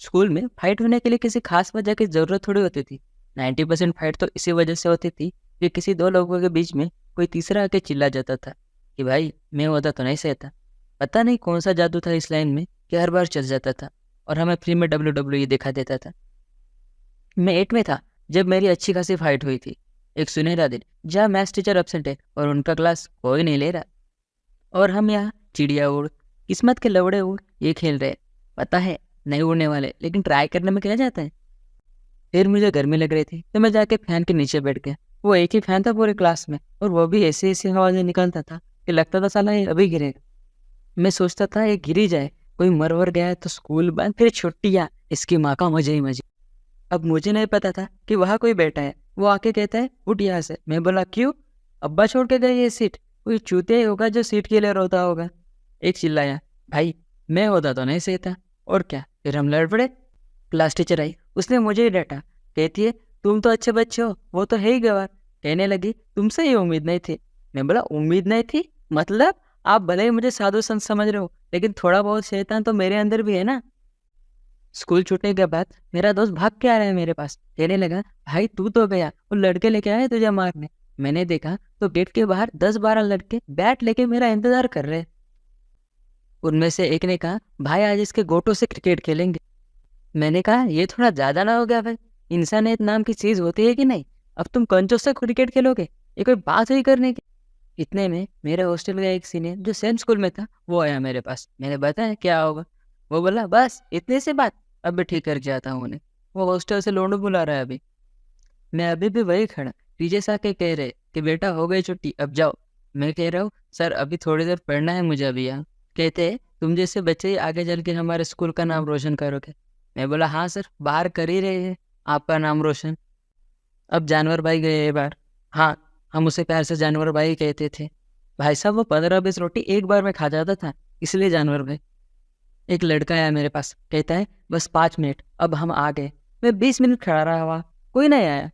School में fight होने के लिए किसी खास वजह की ज़रूरत थोड़ी होती थी। 90% फाइट तो इसी वजह से होती थी कि किसी दो लोगों के बीच में कोई तीसरा आके चिल्ला जाता था कि भाई मैं होता तो नहीं सहता। पता नहीं कौन सा जादू था इस लाइन में कि हर बार चल जाता था और हमें फ्री में WWE दिखा देता था। मैं 8 में था जब मेरी अच्छी खासी फाइट हुई थी। एक सुनहरा दिन जहाँ मैथ्स टीचर एब्सेंट है और उनका क्लास कोई नहीं ले रहा, और हम यहाँ चिड़िया उड़, किस्मत के लवड़े उड़ ये खेल रहे हैं। पता है नहीं उड़ने वाले, लेकिन ट्राई करने में क्या जाता है। फिर मुझे गर्मी लग रही थी तो मैं जाके फैन के नीचे बैठ गया। वो एक ही फैन था पूरे क्लास में और वो भी ऐसी ऐसी आवाज़ें निकलता था कि लगता था साला ये अभी गिरेगा। मैं सोचता था ये गिर ही जाए, कोई मर वर गया है तो स्कूल बंद, फिर छुट्टियाँ, इसकी माँ का मजे ही मजे। अब मुझे नहीं पता था कि वहाँ कोई बैठा है। वो आके कहता है उठ यहाँ से। मैं बोला क्यों? अब्बा छोड़ के गए ये सीट, कोई चूतिया ही होगा जो सीट के लिए रोता होगा। एक चिल्लाया, भाई मैं होता तो नहीं सहता। और क्या, फिर हम लड़ पड़े। क्लास टीचर आई, उसने मुझे ही डांटा। कहती है तुम तो अच्छे बच्चे हो, वो तो है ही गवार। कहने लगी तुमसे ये उम्मीद नहीं थी। मैं बोला उम्मीद नहीं थी मतलब? आप भले ही मुझे साधु संत समझ रहे हो, लेकिन थोड़ा बहुत शैतान तो मेरे अंदर भी है ना। स्कूल छूटने के बाद मेरा दोस्त भाग के आ रहा है मेरे पास, कहने लगा भाई तू तो गया, वो लड़के लेके आए तुझे मारने। मैंने देखा तो गेट के बाहर 10-12 लड़के बैट लेके मेरा इंतजार कर रहे। उनमें से एक ने कहा भाई आज इसके गोटों से क्रिकेट खेलेंगे। मैंने कहा ये थोड़ा ज़्यादा ना हो गया भाई? इंसानियत नाम की चीज़ होती है कि नहीं? अब तुम कंजों से क्रिकेट खेलोगे? ये कोई बात हुई करने की? इतने में मेरे हॉस्टल का एक सीनियर जो सेम स्कूल में था वो आया मेरे पास। मैंने बताया क्या होगा। वो बोला बस इतने से बात, अब भी ठीक कर जाता हूँ उन्हें। वो हॉस्टल से लोंडू बुला रहा है अभी। मैं अभी भी वही खड़ा। टीचर्स आके कह रहे कि बेटा हो गई छुट्टी अब जाओ। मैं कह रहा हूँ सर अभी थोड़ी देर पढ़ना है मुझे अभी यहाँ। कहते हैं तुम जैसे बच्चे ही आगे चल के हमारे स्कूल का नाम रोशन करोगे। मैं बोला हाँ सर, बाहर कर ही रहे हैं आपका नाम रोशन। अब जानवर भाई गए ये बार। हाँ, हम उसे प्यार से जानवर भाई कहते थे। भाई साहब वो 15-20 रोटी एक बार में खा जाता था, इसलिए जानवर भाई। एक लड़का आया मेरे पास, कहता है बस 5 मिनट, अब हम आ गए। मैं 20 मिनट खड़ा रहा हुआ, कोई नहीं आया।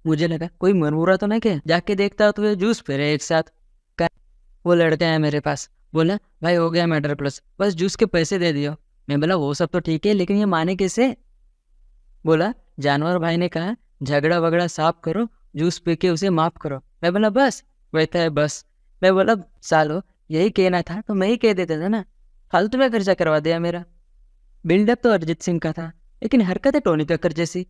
मुझे लगा कोई मरमुरा तो नहीं क्या, जाके देखता तो ये जूस पी रहे एक साथ। वो लड़का आया मेरे पास, बोला भाई हो गया मैटर प्लस, बस जूस के पैसे दे दियो। मैं बोला वो सब तो ठीक है, लेकिन ये माने कैसे? बोला जानवर भाई ने कहा झगड़ा वगड़ा साफ करो, जूस पी के उसे माफ करो। मैं बोला बस? कहता है बस। मैं बोला सालो यही कहना था तो मैं ही कह देता था ना, फालतू में खर्चा करवा दिया मेरा। बिल्डअप तो अरिजीत सिंह का था, लेकिन हरकतें टोनी कक्कर जैसी।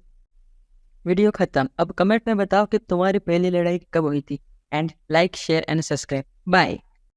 वीडियो खत्म। अब कमेंट में बताओ कि तुम्हारी पहली लड़ाई कब हुई थी। And like share and subscribe. Bye.